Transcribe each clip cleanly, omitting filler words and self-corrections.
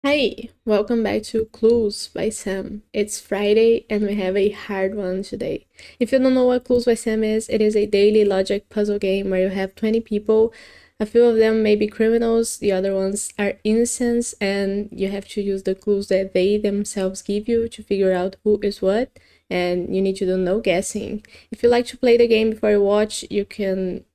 Hi, welcome back to Clues by Sam. It's Friday and we have a hard one today. If you don't know what Clues by Sam is, it is a daily logic puzzle game where you have 20 people. A few of them may be criminals, the other ones are innocents, and you have to use the clues that they themselves give you to figure out who is what, and you need to do no guessing. If you like to play the game before you watch, you can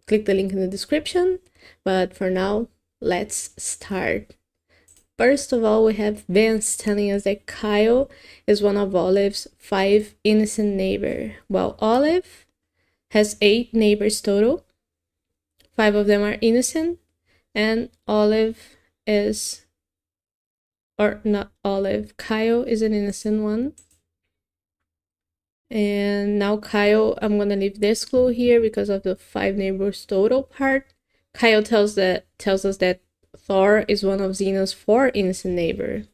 click the link in the description, but for now, let's start. First of all, we have Vance telling us that Kyle is one of Olive's 5 innocent neighbors, while Olive has 8 neighbors total. 5 of them are innocent, and Olive is, or not Olive, Kyle is an innocent one. And now Kyle, I'm gonna leave this clue here because of the 5 neighbors total part. Kyle tells us that Thor is one of Xena's 4 innocent neighbors.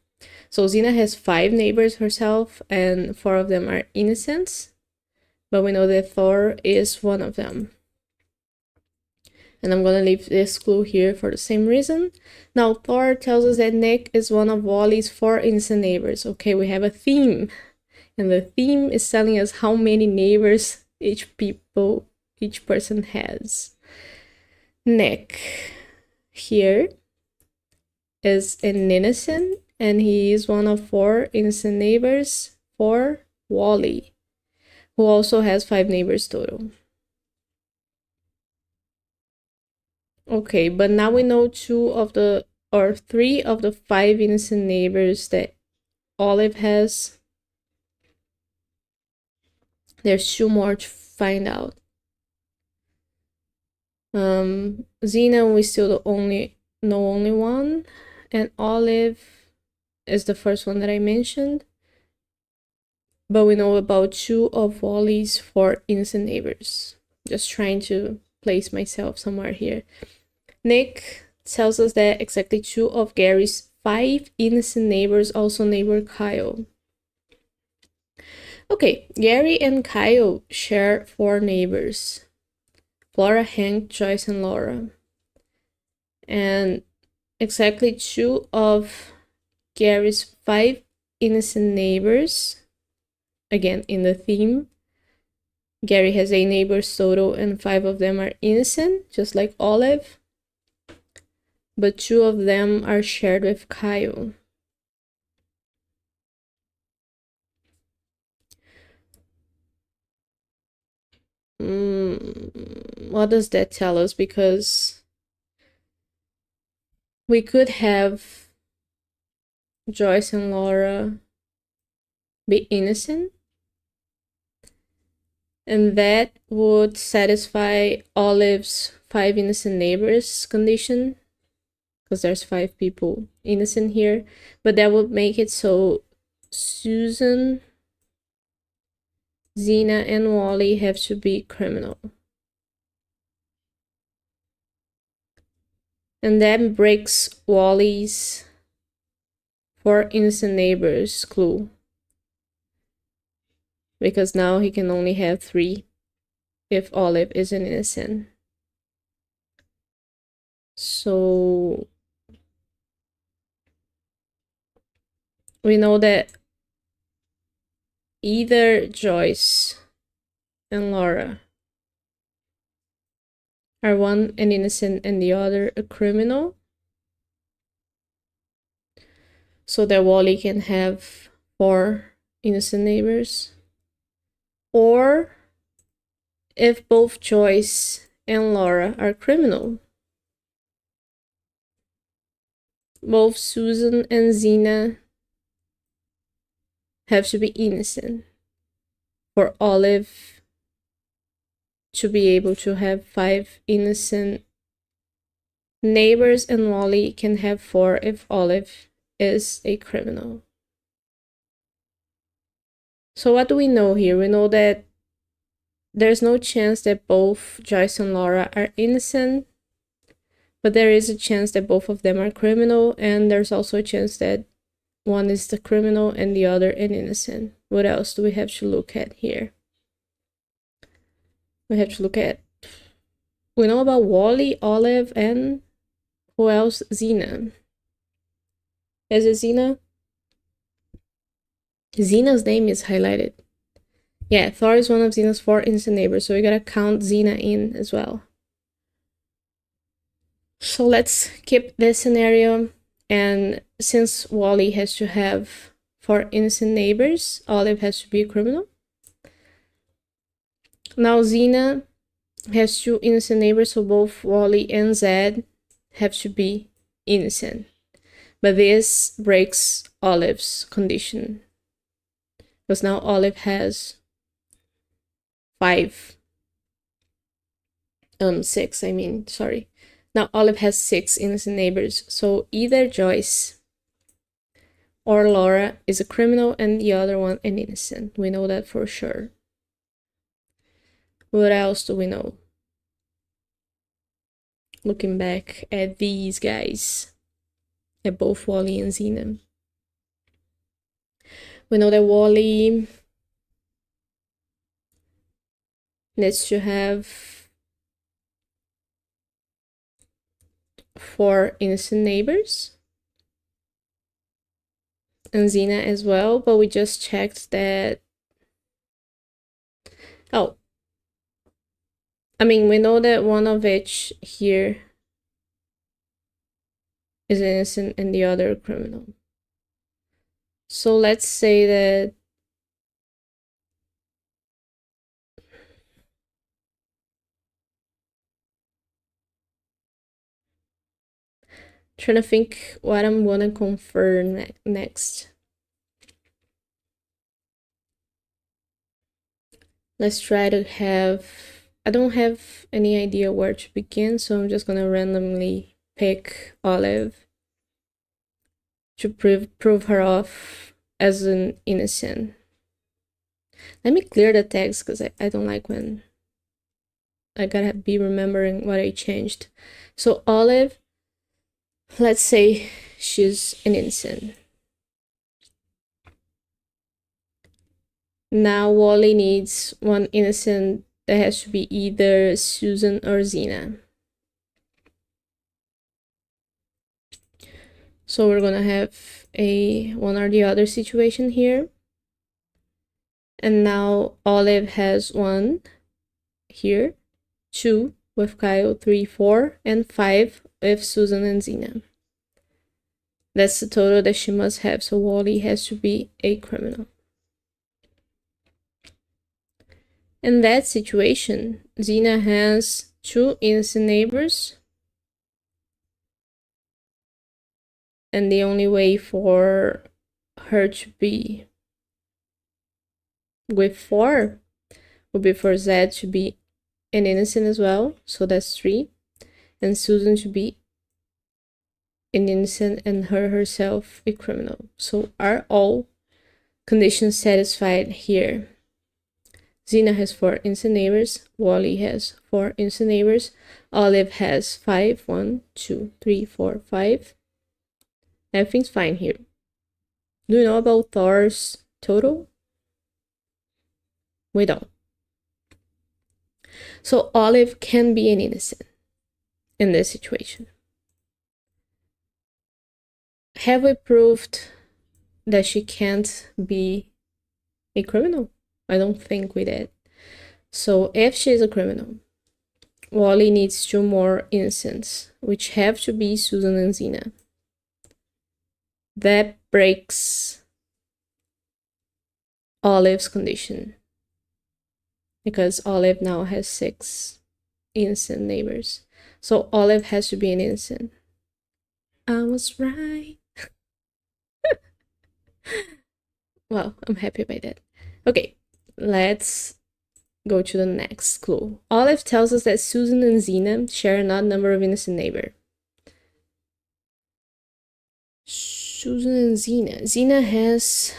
So Xena has 5 neighbors herself, and 4 of them are innocents. But we know that Thor is one of them. And I'm gonna leave this clue here for the same reason. Now Thor tells us that Nick is one of Wally's 4 innocent neighbors. Okay, we have a theme. And the theme is telling us how many neighbors each person has. Nick here is an innocent, and he is one of 4 innocent neighbors for Wally, who also has 5 neighbors total. Okay, but now we know 3 of the 5 innocent neighbors that Olive has. There's 2 more to find out. Xena, we still know only one, and Olive is the first one that I mentioned. But we know about 2 of Wally's 4 innocent neighbors. Just trying to place myself somewhere here. Nick tells us that exactly 2 of Gary's 5 innocent neighbors also neighbor Kyle. Okay, Gary and Kyle share 4 neighbors: Flora, Hank, Joyce, and Laura. And exactly 2 of Gary's 5 innocent neighbors, again in the theme, Gary has 8 neighbors total and 5 of them are innocent, just like Olive. But 2 of them are shared with Kyle. What does that tell us? Because we could have Joyce and Laura be innocent, and that would satisfy Olive's 5 innocent neighbors condition, because there's 5 people innocent here. But that would make it so Susan, Xena, and Wally have to be criminal. And that breaks Wally's 4 innocent neighbors clue, because now he can only have 3 if Olive is an innocent. So we know that either Joyce and Laura are one an innocent and the other a criminal, so that Wally can have 4 innocent neighbors. Or if both Joyce and Laura are criminal, both Susan and Xena have to be innocent for Olive to be able to have 5 innocent neighbors, and Wally can have 4 if Olive is a criminal. So what do we know here? We know that there's no chance that both Joyce and Laura are innocent, but there is a chance that both of them are criminal, and there's also a chance that one is the criminal and the other an innocent. What else do we have to look at here? We have to look at, we know about Wally, Olive, and who else? Xena. Is it Xena? Xena's name is highlighted. Yeah, Thor is one of Xena's 4 innocent neighbors, so we gotta count Xena in as well. So let's keep this scenario, and since Wally has to have 4 innocent neighbors, Olive has to be a criminal. Now Xena has 2 innocent neighbors, so both Wally and Zed have to be innocent. But this breaks Olive's condition, because now Olive has 6, sorry. Now Olive has 6 innocent neighbors, so either Joyce or Laura is a criminal and the other one an innocent. We know that for sure. What else do we know? Looking back at these guys, at both Wally and Xena. We know that Wally needs to have 4 innocent neighbors. And Xena as well, but we just checked that. Oh, I mean, we know that one of each here is innocent and the other criminal. So let's say that trying to think what I'm gonna confirm next. Let's try to have, I don't have any idea where to begin, so I'm just gonna randomly pick Olive to prove her off as an innocent. Let me clear the text because I don't like when I gotta be remembering what I changed. So Olive, let's say she's an innocent. Now Wally needs one innocent that has to be either Susan or Xena. So we're gonna have a one or the other situation here. And now Olive has 1 here, 2 with Kyle, 3, 4, and 5 with Susan and Xena. That's the total that she must have, so Wally has to be a criminal. In that situation, Xena has 2 innocent neighbors, and the only way for her to be with 4 would be for Zed to be an innocent as well, so that's 3, and Susan to be an innocent and her herself a criminal. So are all conditions satisfied here? Xena has 4 innocent neighbors, Wally has 4 innocent neighbors, Olive has 5, 1, 2, 3, 4, 5. Everything's fine here. Do you know about Thor's total? We don't. So Olive can be an innocent in this situation. Have we proved that she can't be a criminal? I don't think we did. So if she's a criminal, Wally needs 2 more innocents, which have to be Susan and Xena. That breaks Olive's condition, because Olive now has 6 innocent neighbors. So Olive has to be an innocent. I was right. Well, I'm happy by that. Okay, let's go to the next clue. Olive tells us that Susan and Xena share an odd number of innocent neighbors. Susan and Xena. Xena has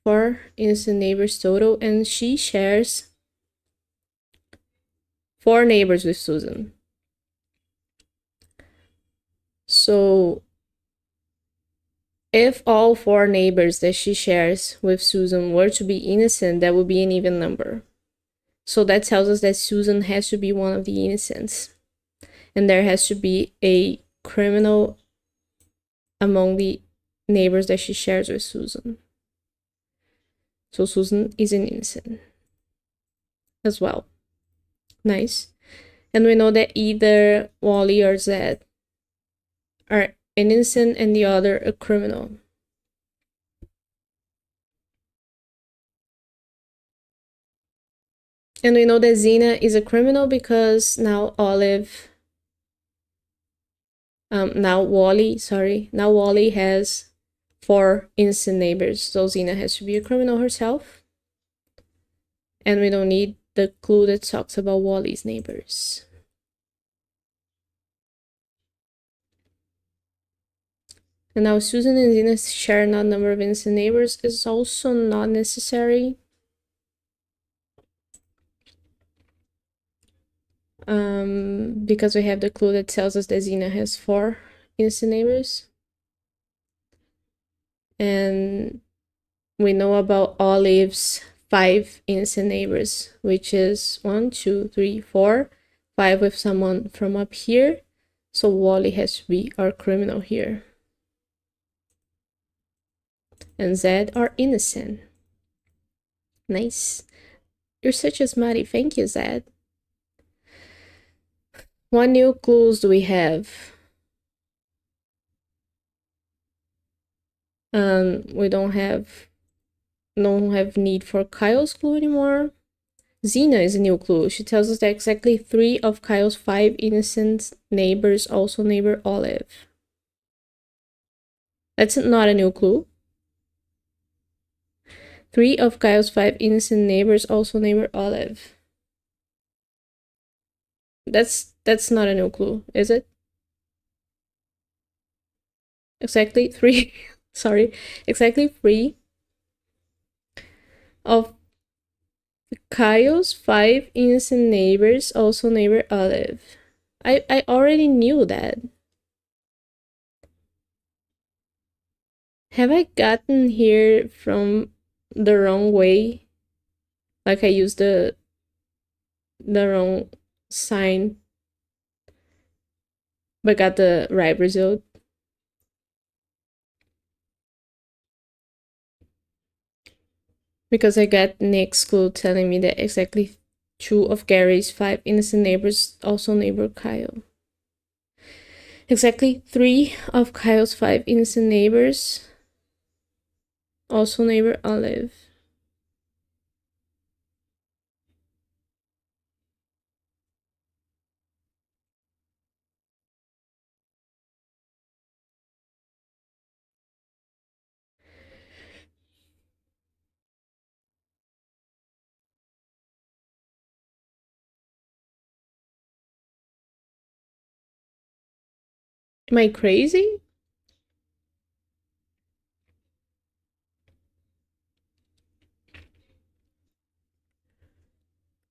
4 innocent neighbors total, and she shares 4 neighbors with Susan. So if all 4 neighbors that she shares with Susan were to be innocent, that would be an even number. So that tells us that Susan has to be one of the innocents, and there has to be a criminal among the neighbors that she shares with Susan. So Susan is an innocent as well. Nice. And we know that either Wally or Zed are an innocent and the other a criminal. And we know that Xena is a criminal because now now Wally has 4 innocent neighbors, so Xena has to be a criminal herself. And we don't need the clue that talks about Wally's neighbors. And now Susan and Xena share a number of innocent neighbors is also not necessary. Because we have the clue that tells us that Xena has 4 innocent neighbors. And we know about Olive's 5 innocent neighbors, which is 1, 2, 3, 4, 5 with someone from up here. So Wally has to be our criminal here. And Zed are innocent. Nice. You're such a smarty. Thank you, Zed. What new clues do we have? We don't have need for Kyle's clue anymore. Xena is a new clue. She tells us that exactly 3 of Kyle's 5 innocent neighbors also neighbor Olive. That's not a new clue. 3 of Kyle's 5 innocent neighbors also neighbor Olive. That's not a new clue, is it? Exactly 3. Sorry. Exactly 3 of Kyle's 5 innocent neighbors also neighbor Olive. I already knew that. Have I gotten here from the wrong way? Like I used the wrong sign, but got the right result? Because I got Nick's clue telling me that exactly 2 of Gary's 5 innocent neighbors also neighbor Kyle. Exactly 3 of Kyle's 5 innocent neighbors also neighbor Olive. Am I crazy?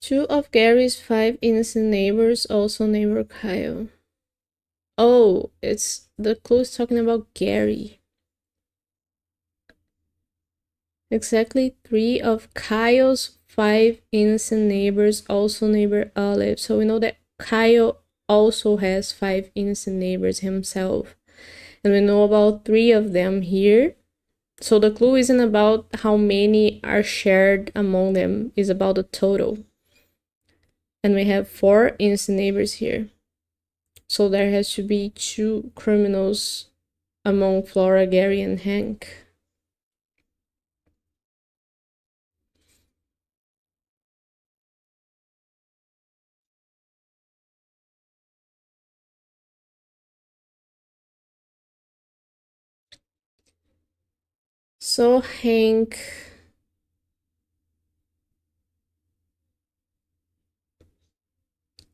Two of Gary's 5 innocent neighbors also neighbor Kyle. Oh, it's the clue is talking about Gary. Exactly 3 of Kyle's 5 innocent neighbors also neighbor Olive. So we know that Kyle also has 5 innocent neighbors himself. And we know about 3 of them here. So the clue isn't about how many are shared among them, it's about the total. And we have 4 innocent neighbors here. So there has to be 2 criminals among Flora, Gary, and Hank. So Hank...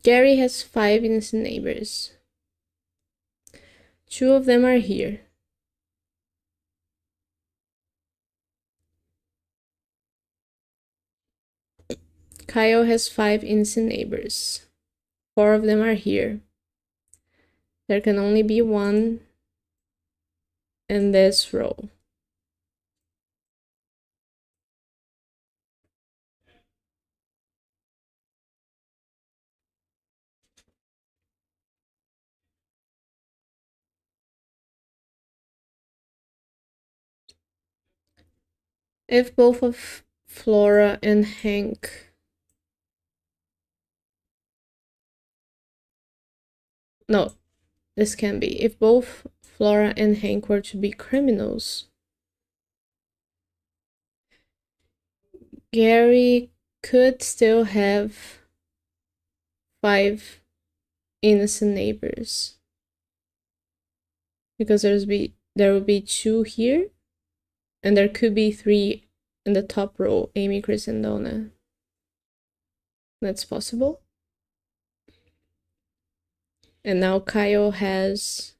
Gary has 5 innocent neighbors. 2 of them are here. Kyle has 5 innocent neighbors. 4 of them are here. There can only be 1 in this row. If both of Flora and Hank... No, this can be. If both Flora and Hank were to be criminals, Gary could still have 5 innocent neighbors. Because there will be 2 here, and there could be 3 in the top row, Amy, Chris, and Donna. That's possible. And now Kyle has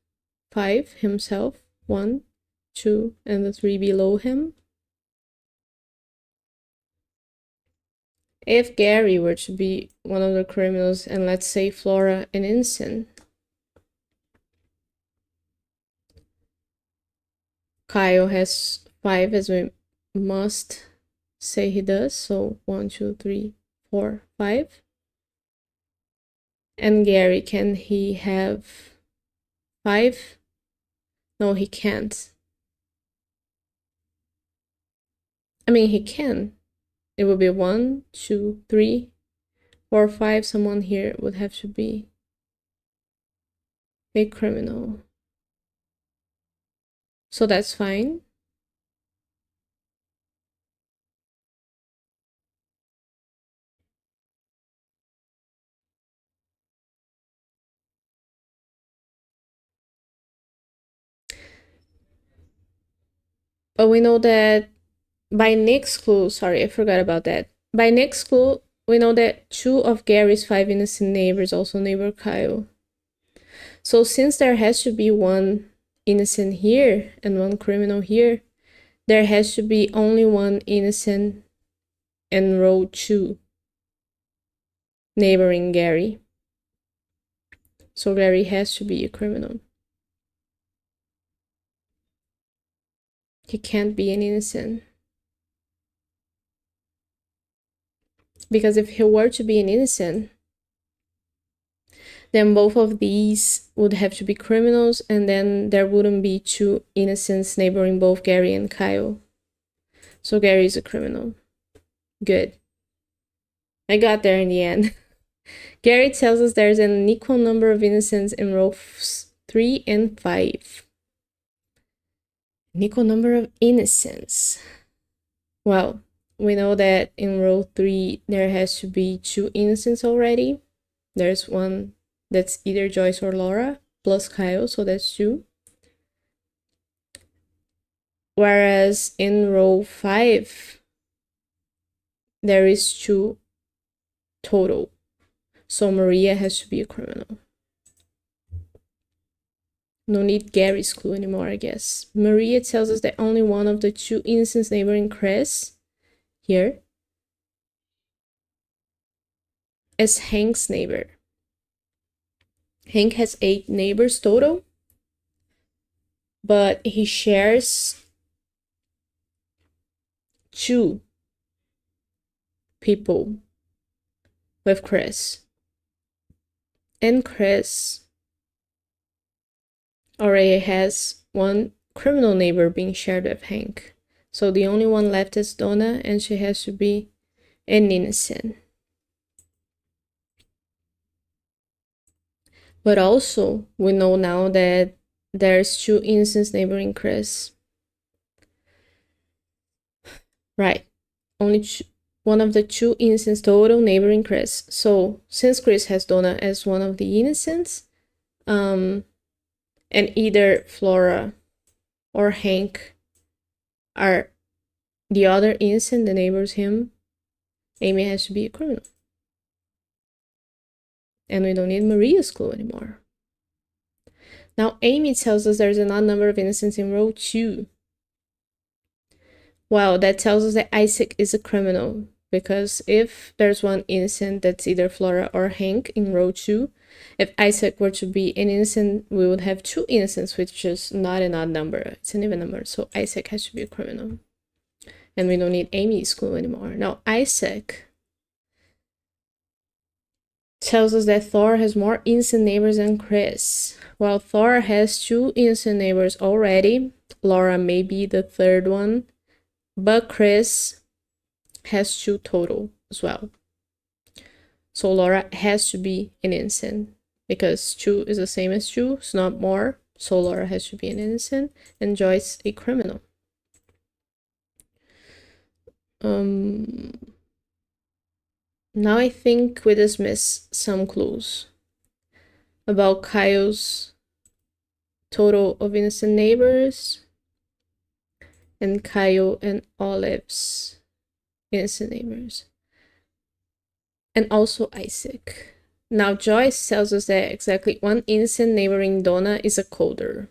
5 himself. 1, 2, and the 3 below him. If Gary were to be one of the criminals, and let's say Flora an innocent, Kyle has 5, as we must say he does. So 1, 2, 3, 4, 5. And Gary, can he have 5? No, he can't. I mean, he can. It would be 1, 2, 3, 4, 5. Someone here would have to be a criminal. So that's fine. But we know that by next clue, sorry, I forgot about that. By next clue, we know that 2 of Gary's 5 innocent neighbors also neighbor Kyle. So since there has to be 1 innocent here and 1 criminal here, there has to be only 1 innocent in row 2 neighboring Gary. So Gary has to be a criminal. He can't be an innocent. Because if he were to be an innocent, then both of these would have to be criminals, and then there wouldn't be 2 innocents neighboring both Gary and Kyle. So Gary is a criminal. Good. I got there in the end. Gary tells us there's an equal number of innocents in rows 3 and 5. An equal number of innocents. Well, we know that in row 3 there has to be 2 innocents already. There's 1 that's either Joyce or Laura, plus Kyle, so that's 2. Whereas in row 5, there is 2 total. So Maria has to be a criminal. No need Gary's clue anymore, I guess. Maria tells us that only 1 of the 2 innocents neighboring Chris here is Hank's neighbor. Hank has 8 neighbors total, but he shares 2 people with Chris. And Chris already has 1 criminal neighbor being shared with Hank. So the only one left is Donna, and she has to be an innocent. But also, we know now that there's 2 innocents neighboring Chris. Right. Only 1 of the 2 innocents total neighboring Chris. So, since Chris has Donna as one of the innocents, and either Flora or Hank are the other innocent that neighbors him, Amy has to be a criminal. And we don't need Maria's clue anymore. Now, Amy tells us there's an odd number of innocents in row 2. Well, that tells us that Isaac is a criminal, because if there's 1 innocent, that's either Flora or Hank in row 2. If Isaac were to be an innocent, we would have 2 innocents, which is not an odd number. It's an even number. So Isaac has to be a criminal. And we don't need Amy's clue anymore. Now, Isaac tells us that Thor has more innocent neighbors than Chris. Well, Thor has 2 innocent neighbors already. Laura may be the 3rd one. but Chris has 2 total as well. So Laura has to be an innocent because 2 is the same as 2, it's not more. So Laura has to be an innocent and Joyce a criminal. Now I think we dismiss some clues about Kyle's total of innocent neighbors and Kyle and Olive's innocent neighbors. And also Isaac. Now Joyce tells us that exactly 1 innocent neighboring Donna is a colder.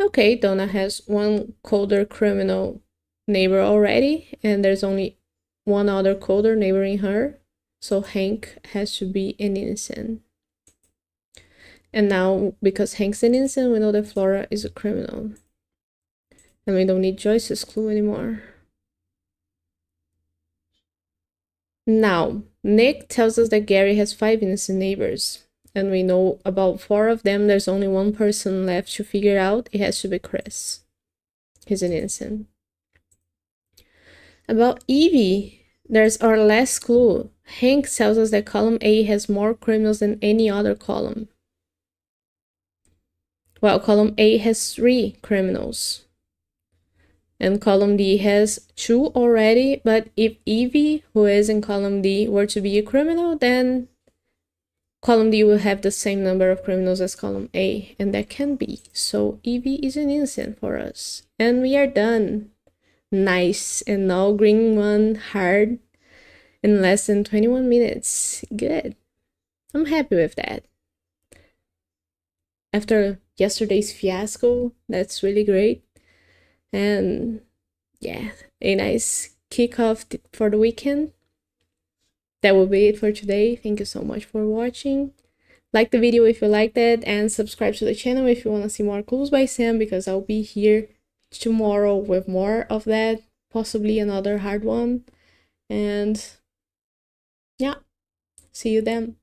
Okay, Donna has 1 colder criminal neighbor already, and there's only 1 other colder neighboring her, so Hank has to be an innocent. And now, because Hank's an innocent, we know that Flora is a criminal. And we don't need Joyce's clue anymore. Now, Nick tells us that Gary has 5 innocent neighbors. And we know about 4 of them, there's only 1 person left to figure out. It has to be Chris. He's an innocent. About Evie, there's our last clue. Hank tells us that column A has more criminals than any other column. Well, column A has 3 criminals. And column D has 2 already, but if Evie, who is in column D, were to be a criminal, then column D will have the same number of criminals as column A, and that can be. So Evie is an innocent for us. And we are done. Nice. And now green 1 hard in less than 21 minutes. Good. I'm happy with that. After yesterday's fiasco, that's really great. And yeah, a nice kickoff for the weekend. That will be it for today. Thank you so much for watching. Like the video if you liked it, and subscribe to the channel if you want to see more Clues by Sam, because I'll be here tomorrow with more of that, possibly another hard one. And yeah, see you then.